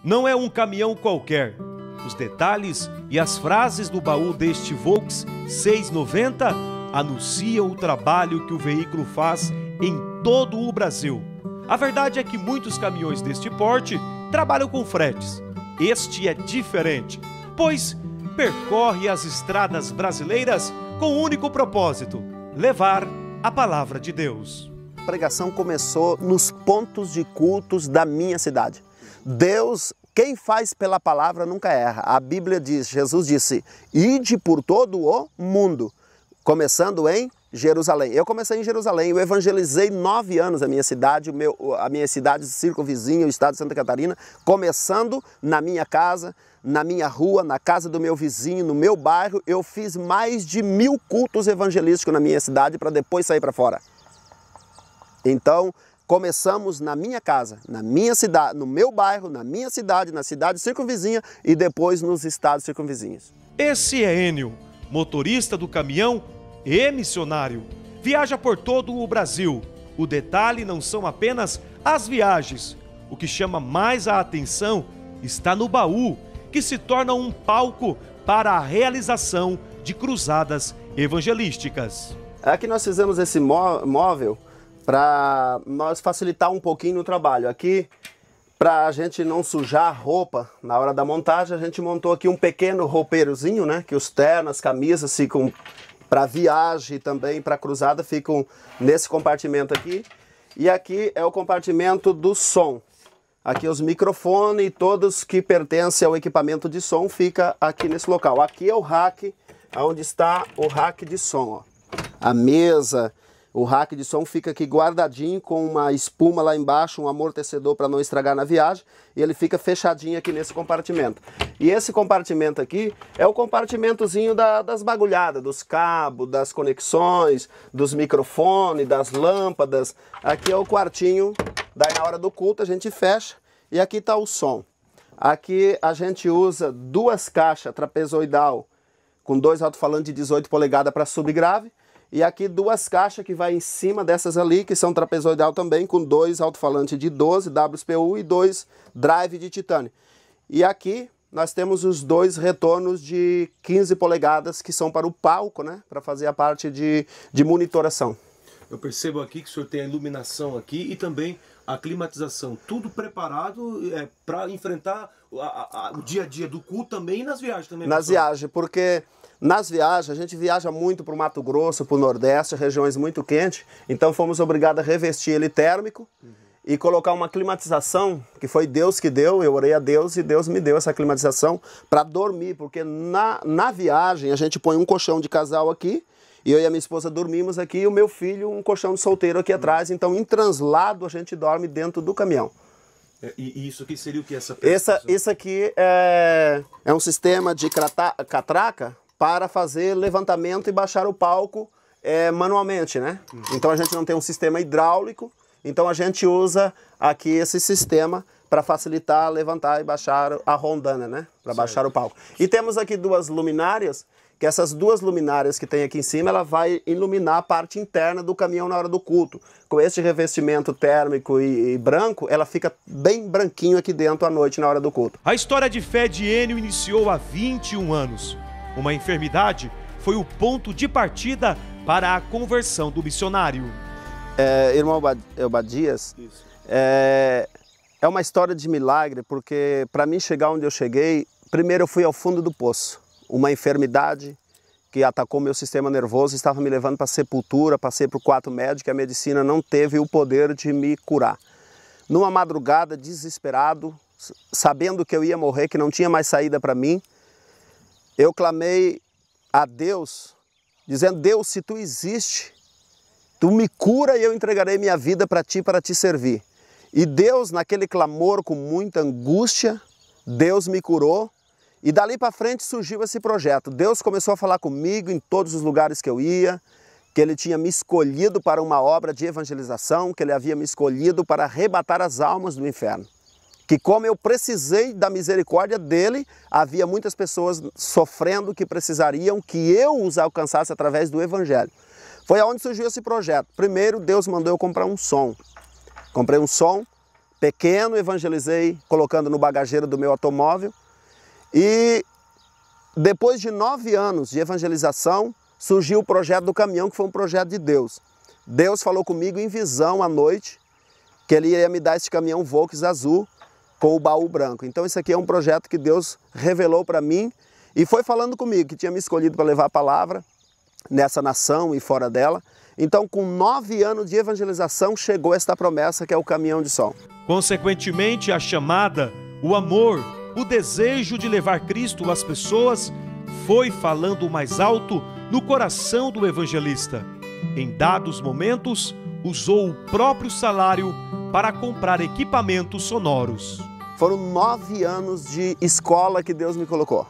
Não é um caminhão qualquer. Os detalhes e as frases do baú deste Volks 690 anunciam o trabalho que o veículo faz em todo o Brasil. A verdade é que muitos caminhões deste porte trabalham com fretes. Este é diferente, pois percorre as estradas brasileiras com um único propósito: levar a palavra de Deus. A pregação começou nos pontos de cultos da minha cidade. Deus, quem faz pela palavra nunca erra. A Bíblia diz, Jesus disse, ide por todo o mundo, começando em Jerusalém. Eu comecei em Jerusalém, eu evangelizei 9 anos a minha cidade, a minha cidade circunvizinha, o estado de Santa Catarina, começando na minha casa, na minha rua, na casa do meu vizinho, no meu bairro. Eu fiz mais de 1000 cultos evangelísticos na minha cidade para depois sair para fora. Então, começamos na minha casa, na minha cidade, no meu bairro, na minha cidade, na cidade circunvizinha e depois nos estados circunvizinhos. Esse é Enio, motorista do caminhão e missionário. Viaja por todo o Brasil. O detalhe não são apenas as viagens. O que chama mais a atenção está no baú, que se torna um palco para a realização de cruzadas evangelísticas. Aqui nós fizemos esse móvel para nós facilitar um pouquinho o trabalho. Aqui, para a gente não sujar a roupa na hora da montagem, a gente montou aqui um pequeno roupeirozinho, né? Que os ternos, as camisas ficam para viagem e também para cruzada, ficam nesse compartimento aqui. E aqui é o compartimento do som. Aqui os microfones e todos que pertencem ao equipamento de som fica aqui nesse local. Aqui é o rack, onde está o rack de som, ó. A mesa, o rack de som fica aqui guardadinho com uma espuma lá embaixo, um amortecedor para não estragar na viagem, e ele fica fechadinho aqui nesse compartimento. E esse compartimento aqui é o compartimentozinho das bagulhadas, dos cabos, das conexões, dos microfones, das lâmpadas. Aqui é o quartinho, daí na hora do culto a gente fecha e aqui está o som. Aqui a gente usa 2 caixas trapezoidal com 2 alto-falantes de 18 polegadas para subgrave. E aqui 2 caixas que vai em cima dessas ali, que são trapezoidal também, com 2 alto-falantes de 12 WSPU e 2 drive de titânio. E aqui nós temos os 2 retornos de 15 polegadas, que são para o palco, né? Para fazer a parte de monitoração. Eu percebo aqui que o senhor tem a iluminação aqui e também a climatização. Tudo preparado para enfrentar o dia a dia do culto também e nas viagens também. Nas viagens, porque nas viagens a gente viaja muito para o Mato Grosso, para o Nordeste, regiões muito quentes. Então fomos obrigados a revestir ele térmico e colocar uma climatização, que foi Deus que deu. Eu orei a Deus e Deus me deu essa climatização para dormir, porque na viagem a gente põe um colchão de casal aqui, e eu e a minha esposa dormimos aqui, e o meu filho um colchão de solteiro aqui atrás. Então em translado a gente dorme dentro do caminhão. E isso aqui seria o que? Isso aqui é um sistema de catraca para fazer levantamento e baixar o palco manualmente, né? Então a gente não tem um sistema hidráulico, então a gente usa aqui esse sistema para facilitar levantar e baixar a rondana, né? Para baixar o palco. E temos aqui 2 luminárias, que essas 2 luminárias que tem aqui em cima, ela vai iluminar a parte interna do caminhão na hora do culto. Com esse revestimento térmico e branco, ela fica bem branquinho aqui dentro à noite na hora do culto. A história de fé de Enio iniciou há 21 anos. Uma enfermidade foi o ponto de partida para a conversão do missionário. Irmão Obadias, é uma história de milagre, porque para mim chegar onde eu cheguei, primeiro eu fui ao fundo do poço. Uma enfermidade que atacou meu sistema nervoso, estava me levando para a sepultura, passei por 4 médicos, a medicina não teve o poder de me curar. Numa madrugada, desesperado, sabendo que eu ia morrer, que não tinha mais saída para mim, eu clamei a Deus, dizendo: Deus, se tu existe, tu me cura e eu entregarei minha vida para te servir. E Deus, naquele clamor com muita angústia, Deus me curou. E dali para frente surgiu esse projeto. Deus começou a falar comigo em todos os lugares que eu ia, que Ele tinha me escolhido para uma obra de evangelização, que Ele havia me escolhido para arrebatar as almas do inferno. Que como eu precisei da misericórdia dEle, havia muitas pessoas sofrendo que precisariam que eu os alcançasse através do Evangelho. Foi aonde surgiu esse projeto. Primeiro, Deus mandou eu comprar um som. Comprei um som pequeno, evangelizei colocando no bagageiro do meu automóvel. E depois de 9 anos de evangelização, surgiu o projeto do caminhão, que foi um projeto de Deus. Deus falou comigo em visão à noite, que Ele ia me dar esse caminhão Volks azul com o baú branco. Então isso aqui é um projeto que Deus revelou para mim e foi falando comigo, que tinha me escolhido para levar a palavra nessa nação e fora dela. Então com 9 anos de evangelização chegou esta promessa, que é o caminhão de som. Consequentemente, a chamada, o amor, o desejo de levar Cristo às pessoas foi falando mais alto no coração do evangelista. Em dados momentos, usou o próprio salário para comprar equipamentos sonoros. Foram 9 anos de escola que Deus me colocou.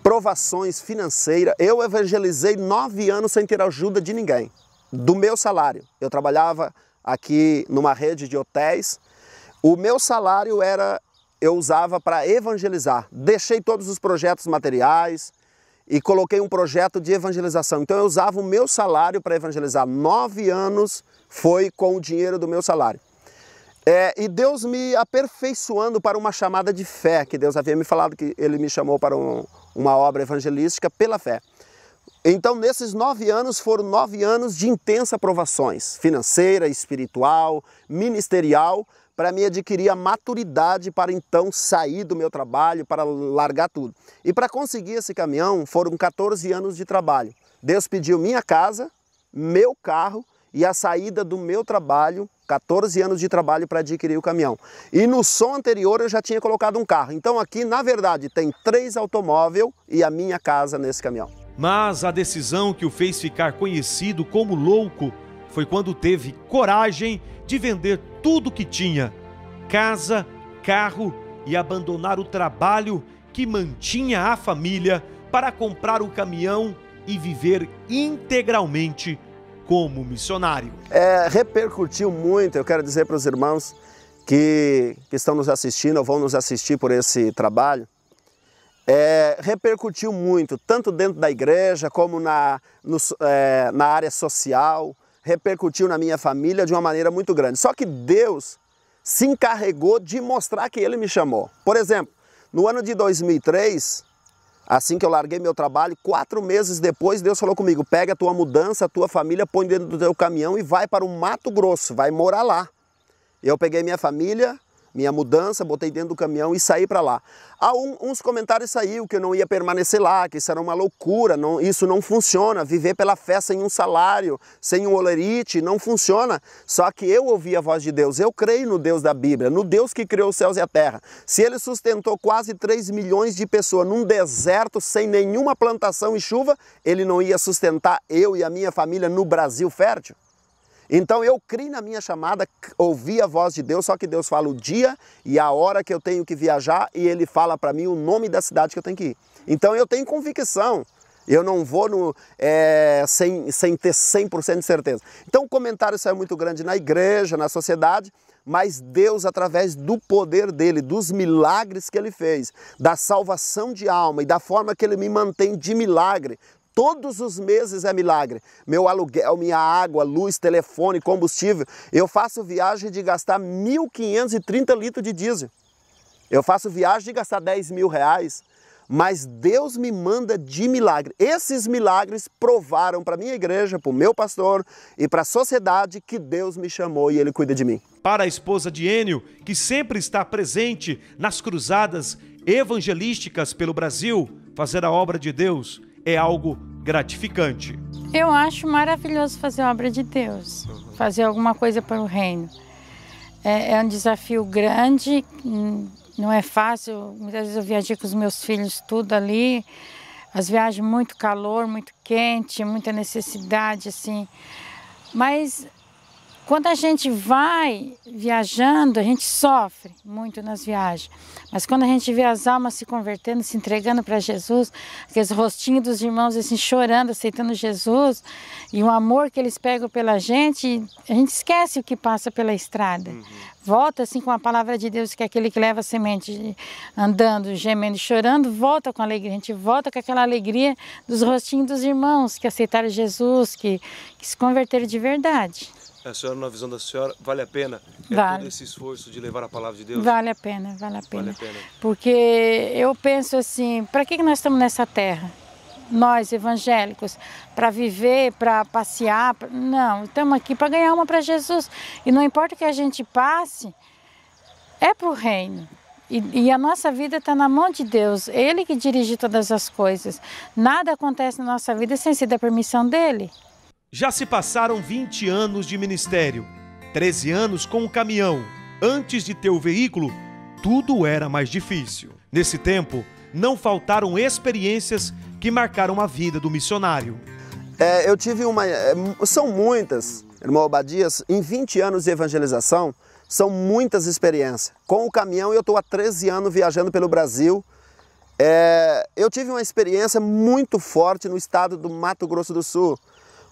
Provações financeiras. Eu evangelizei 9 anos sem ter ajuda de ninguém. Do meu salário. Eu trabalhava aqui numa rede de hotéis. O meu salário eu usava para evangelizar. Deixei todos os projetos materiais e coloquei um projeto de evangelização. Então eu usava o meu salário para evangelizar. 9 anos foi com o dinheiro do meu salário. E Deus me aperfeiçoando para uma chamada de fé, que Deus havia me falado que Ele me chamou para uma obra evangelística pela fé. Então nesses 9 anos foram 9 anos de intensas provações, financeira, espiritual, ministerial, para me adquirir a maturidade para então sair do meu trabalho, para largar tudo. E para conseguir esse caminhão foram 14 anos de trabalho. Deus pediu minha casa, meu carro e a saída do meu trabalho, 14 anos de trabalho para adquirir o caminhão. E no som anterior eu já tinha colocado um carro. Então aqui, na verdade, tem 3 automóveis e a minha casa nesse caminhão. Mas a decisão que o fez ficar conhecido como louco foi quando teve coragem de vender tudo que tinha, casa, carro, e abandonar o trabalho que mantinha a família para comprar o caminhão e viver integralmente como missionário. Repercutiu muito, eu quero dizer para os irmãos que estão nos assistindo ou vão nos assistir por esse trabalho, repercutiu muito, tanto dentro da igreja como na área social, repercutiu na minha família de uma maneira muito grande. Só que Deus se encarregou de mostrar que Ele me chamou. Por exemplo, no ano de 2003, assim que eu larguei meu trabalho, 4 meses depois, Deus falou comigo: pega a tua mudança, a tua família, põe dentro do teu caminhão e vai para o Mato Grosso, vai morar lá. Eu peguei minha família, minha mudança, botei dentro do caminhão e saí para lá. Uns comentários saíram que eu não ia permanecer lá, que isso era uma loucura, isso não funciona, viver pela fé sem um salário, sem um olerite, não funciona. Só que eu ouvi a voz de Deus, eu creio no Deus da Bíblia, no Deus que criou os céus e a terra. Se Ele sustentou quase 3 milhões de pessoas num deserto sem nenhuma plantação e chuva, Ele não ia sustentar eu e a minha família no Brasil fértil? Então eu criei na minha chamada, ouvi a voz de Deus, só que Deus fala o dia e a hora que eu tenho que viajar e Ele fala para mim o nome da cidade que eu tenho que ir. Então eu tenho convicção, eu não vou sem ter 100% de certeza. Então o comentário saiu muito grande na igreja, na sociedade, mas Deus, através do poder dEle, dos milagres que Ele fez, da salvação de alma e da forma que Ele me mantém de milagre, todos os meses é milagre. Meu aluguel, minha água, luz, telefone, combustível. Eu faço viagem de gastar 1.530 litros de diesel. Eu faço viagem de gastar 10 mil reais. Mas Deus me manda de milagre. Esses milagres provaram para a minha igreja, para o meu pastor e para a sociedade que Deus me chamou e Ele cuida de mim. Para a esposa de Enio, que sempre está presente nas cruzadas evangelísticas pelo Brasil, fazer a obra de Deus é algo gratificante. Eu acho maravilhoso fazer a obra de Deus, fazer alguma coisa para o reino. É um desafio grande, não é fácil. Muitas vezes eu viajei com os meus filhos tudo ali, as viagens muito calor, muito quente, muita necessidade, assim. Mas quando a gente vai viajando, a gente sofre muito nas viagens. Mas quando a gente vê as almas se convertendo, se entregando para Jesus, aqueles rostinhos dos irmãos assim, chorando, aceitando Jesus, e o amor que eles pegam pela gente, a gente esquece o que passa pela estrada. Volta assim com a palavra de Deus, que é aquele que leva a semente andando, gemendo e chorando, volta com alegria. A gente volta com aquela alegria dos rostinhos dos irmãos que aceitaram Jesus, que se converteram de verdade. A senhora, na visão da senhora, vale a pena? Vale. Todo esse esforço de levar a palavra de Deus? Vale a pena, vale a pena. Vale a pena. Porque eu penso assim, para que nós estamos nessa terra? Nós, evangélicos, para viver, para passear? Não, estamos aqui para ganhar uma para Jesus. E não importa o que a gente passe, é para o reino. E a nossa vida está na mão de Deus. Ele que dirige todas as coisas. Nada acontece na nossa vida sem ser da permissão dele. Já se passaram 20 anos de ministério, 13 anos com o caminhão. Antes de ter o veículo, tudo era mais difícil. Nesse tempo, não faltaram experiências que marcaram a vida do missionário. Eu tive são muitas, irmão Obadias, em 20 anos de evangelização, são muitas experiências. Com o caminhão eu estou há 13 anos viajando pelo Brasil. Eu tive uma experiência muito forte no estado do Mato Grosso do Sul,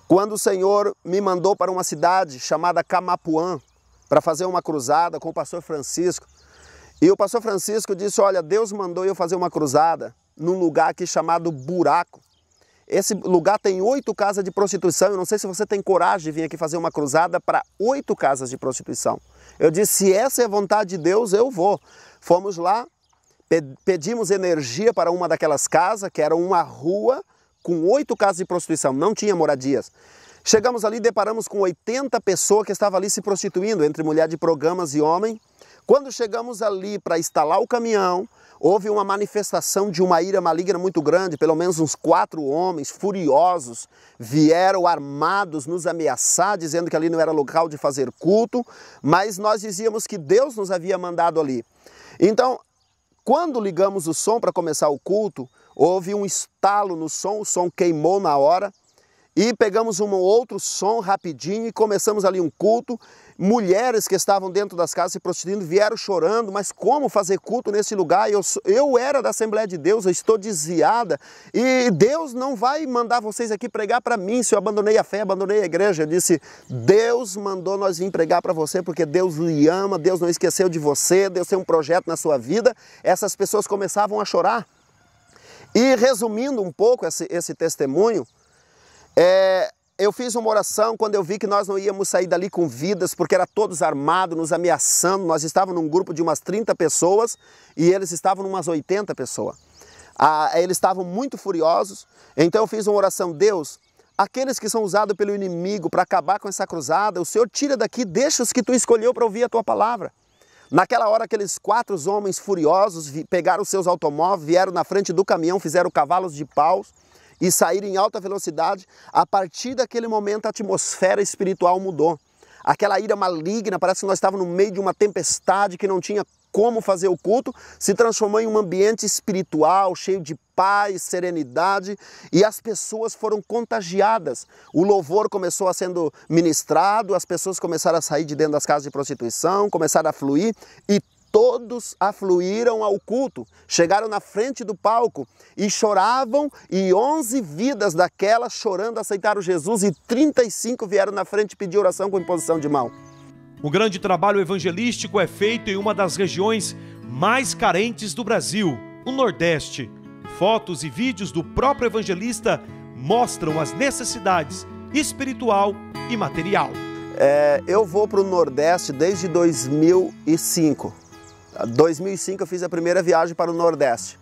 quando o Senhor me mandou para uma cidade chamada Camapuã, para fazer uma cruzada com o pastor Francisco. E o pastor Francisco disse, olha, Deus mandou eu fazer uma cruzada num lugar aqui chamado Buraco. Esse lugar tem 8 casas de prostituição. Eu não sei se você tem coragem de vir aqui fazer uma cruzada para 8 casas de prostituição. Eu disse, se essa é a vontade de Deus, eu vou. Fomos lá, pedimos energia para uma daquelas casas, que era uma rua com 8 casas de prostituição, não tinha moradias. Chegamos ali e deparamos com 80 pessoas que estavam ali se prostituindo, entre mulher de programas e homem. Quando chegamos ali para instalar o caminhão, houve uma manifestação de uma ira maligna muito grande, pelo menos uns 4 homens furiosos vieram armados nos ameaçar, dizendo que ali não era local de fazer culto, mas nós dizíamos que Deus nos havia mandado ali. Então, quando ligamos o som para começar o culto, houve um estalo no som, o som queimou na hora, e pegamos um outro som rapidinho e começamos ali um culto. Mulheres que estavam dentro das casas se prostituindo vieram chorando, mas como fazer culto nesse lugar? Eu era da Assembleia de Deus, eu estou desviada e Deus não vai mandar vocês aqui pregar para mim se eu abandonei a fé, abandonei a igreja. Eu disse, Deus mandou nós vir pregar para você porque Deus lhe ama, Deus não esqueceu de você, Deus tem um projeto na sua vida. Essas pessoas começavam a chorar. E resumindo um pouco esse testemunho, eu fiz uma oração quando eu vi que nós não íamos sair dali com vidas, porque era todos armados, nos ameaçando. Nós estávamos num grupo de umas 30 pessoas e eles estavam umas 80 pessoas. Eles estavam muito furiosos, então eu fiz uma oração, Deus, aqueles que são usados pelo inimigo para acabar com essa cruzada, o Senhor tira daqui, deixa os que tu escolheu para ouvir a tua palavra. Naquela hora, aqueles 4 homens furiosos pegaram os seus automóveis, vieram na frente do caminhão, fizeram cavalos de paus e saíram em alta velocidade. A partir daquele momento, a atmosfera espiritual mudou. Aquela ira maligna, parece que nós estávamos no meio de uma tempestade que não tinha como fazer o culto, se transformou em um ambiente espiritual, cheio de paz, serenidade, e as pessoas foram contagiadas. O louvor começou a sendo ministrado, as pessoas começaram a sair de dentro das casas de prostituição, começaram a fluir, e todos afluíram ao culto, chegaram na frente do palco e choravam, e 11 vidas daquelas chorando aceitaram Jesus, e 35 vieram na frente pedir oração com imposição de mão. Um grande trabalho evangelístico é feito em uma das regiões mais carentes do Brasil, o Nordeste. Fotos e vídeos do próprio evangelista mostram as necessidades espiritual e material. Eu vou para o Nordeste desde 2005. 2005 eu fiz a primeira viagem para o Nordeste.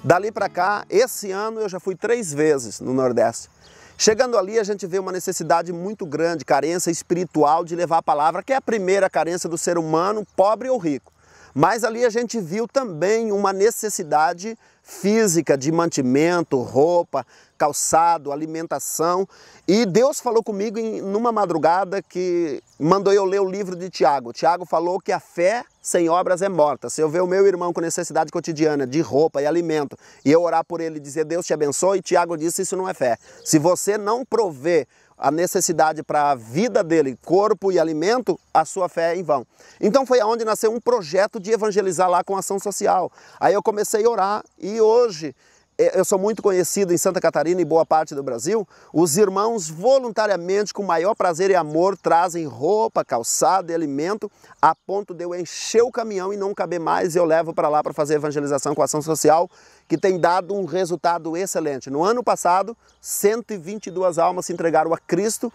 Dali para cá, esse ano eu já fui 3 vezes no Nordeste. Chegando ali, a gente vê uma necessidade muito grande, carência espiritual de levar a palavra, que é a primeira carência do ser humano, pobre ou rico. Mas ali a gente viu também uma necessidade física de mantimento, roupa, calçado, alimentação. E Deus falou comigo numa madrugada que mandou eu ler o livro de Tiago. Tiago falou que a fé sem obras é morta. Se eu ver o meu irmão com necessidade cotidiana de roupa e alimento e eu orar por ele e dizer Deus te abençoe, Tiago disse isso não é fé. Se você não prover a necessidade para a vida dele, corpo e alimento, a sua fé é em vão. Então foi aonde nasceu um projeto de evangelizar lá com ação social. Aí eu comecei a orar e hoje eu sou muito conhecido em Santa Catarina e boa parte do Brasil, os irmãos voluntariamente, com maior prazer e amor, trazem roupa, calçado e alimento, a ponto de eu encher o caminhão e não caber mais, e eu levo para lá para fazer evangelização com ação social, que tem dado um resultado excelente. No ano passado, 122 almas se entregaram a Cristo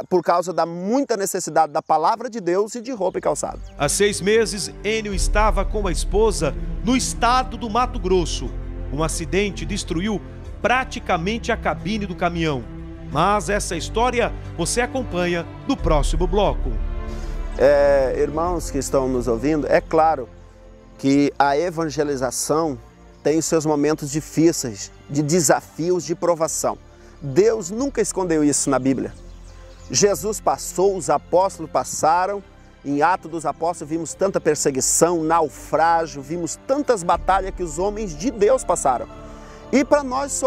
por causa da muita necessidade da palavra de Deus e de roupa e calçado. Há 6 meses, Enio estava com a esposa no estado do Mato Grosso. Um acidente destruiu praticamente a cabine do caminhão. Mas essa história você acompanha no próximo bloco. Irmãos que estão nos ouvindo, é claro que a evangelização tem os seus momentos difíceis, de desafios, de provação. Deus nunca escondeu isso na Bíblia. Jesus passou, os apóstolos passaram. Em Atos dos Apóstolos vimos tanta perseguição, naufrágio, vimos tantas batalhas que os homens de Deus passaram. E para nós,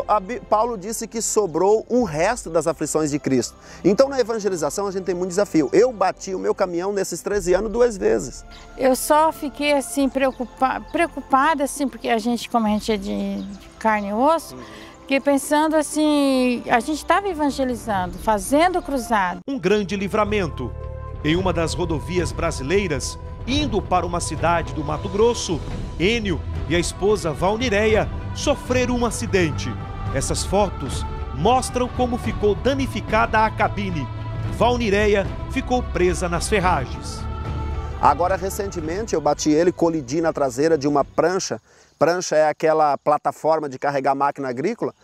Paulo disse que sobrou um resto das aflições de Cristo. Então na evangelização a gente tem muito desafio. Eu bati o meu caminhão nesses 13 anos 2 vezes. Eu só fiquei assim preocupada assim, porque a gente, como a gente é de carne e osso, fiquei pensando assim, a gente estava evangelizando, fazendo cruzado. Um grande livramento. Em uma das rodovias brasileiras, indo para uma cidade do Mato Grosso, Enio e a esposa Valnireia sofreram um acidente. Essas fotos mostram como ficou danificada a cabine. Valnireia ficou presa nas ferragens. Agora, recentemente, eu bati ele, colidi na traseira de uma prancha. Prancha é aquela plataforma de carregar máquina agrícola.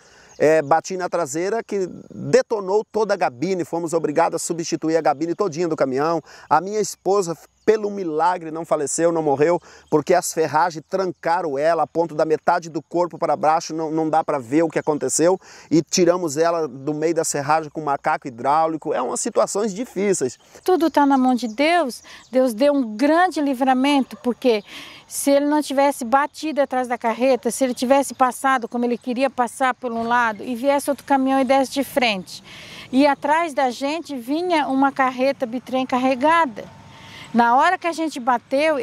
Bati na traseira que detonou toda a gabine, fomos obrigados a substituir a gabine todinha do caminhão. A minha esposa, pelo milagre, não faleceu, não morreu, porque as ferragens trancaram ela a ponto da metade do corpo para baixo, não dá para ver o que aconteceu, e tiramos ela do meio das ferragens com macaco hidráulico. É umas situações difíceis. Tudo está na mão de Deus. Deus deu um grande livramento, porque se ele não tivesse batido atrás da carreta, se ele tivesse passado como ele queria passar por um lado e viesse outro caminhão e desse de frente, e atrás da gente vinha uma carreta bitrem carregada. Na hora que a gente bateu,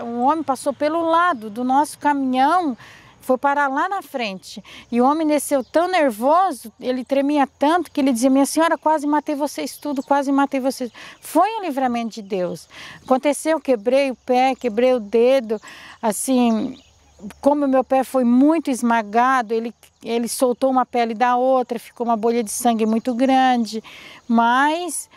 um homem passou pelo lado do nosso caminhão, foi parar lá na frente. E o homem desceu tão nervoso, ele tremia tanto, que ele dizia: minha senhora, quase matei vocês tudo, quase matei vocês. Foi um livramento de Deus. Aconteceu, quebrei o pé, quebrei o dedo, assim, como o meu pé foi muito esmagado, ele soltou uma pele da outra, ficou uma bolha de sangue muito grande, mas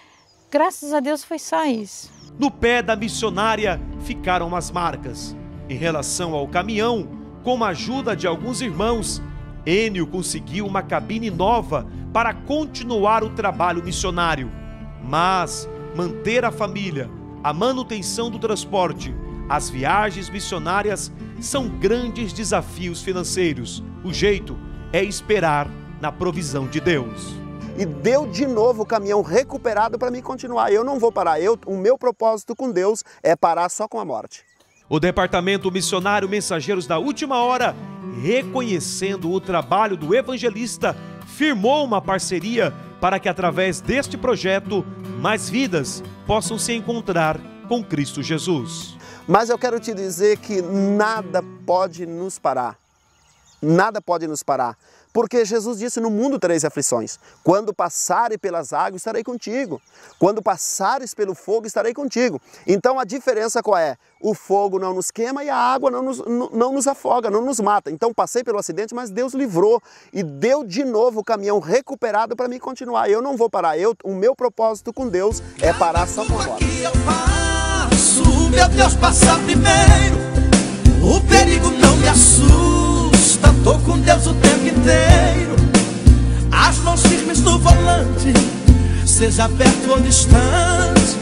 graças a Deus foi só isso. No pé da missionária ficaram as marcas. Em relação ao caminhão, com a ajuda de alguns irmãos, Enio conseguiu uma cabine nova para continuar o trabalho missionário. Mas manter a família, a manutenção do transporte, as viagens missionárias são grandes desafios financeiros. O jeito é esperar na provisão de Deus. E deu de novo o caminhão recuperado para mim continuar. Eu não vou parar. O meu propósito com Deus é parar só com a morte. O Departamento Missionário Mensageiros da Última Hora, reconhecendo o trabalho do evangelista, firmou uma parceria para que através deste projeto mais vidas possam se encontrar com Cristo Jesus. Mas eu quero te dizer que nada pode nos parar. Nada pode nos parar. Porque Jesus disse: no mundo tereis aflições. Quando passares pelas águas, estarei contigo. Quando passares pelo fogo, estarei contigo. Então a diferença qual é? O fogo não nos queima e a água não nos afoga, não nos mata. Então passei pelo acidente, mas Deus livrou e deu de novo o caminhão recuperado para mim continuar. Eu não vou parar. O meu propósito com Deus é parar só com a morte. Meu Deus, passa primeiro. O perigo não me assusta. Tô com Deus o tempo inteiro. As mãos firmes no volante, seja perto ou distante,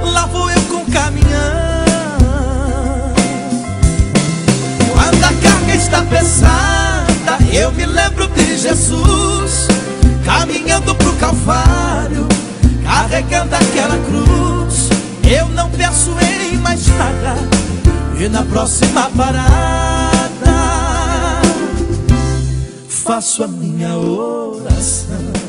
lá vou eu com o caminhão. Quando a carga está pesada, eu me lembro de Jesus caminhando pro Calvário, carregando aquela cruz. Eu não penso em mais nada, e na próxima parada faço a minha oração.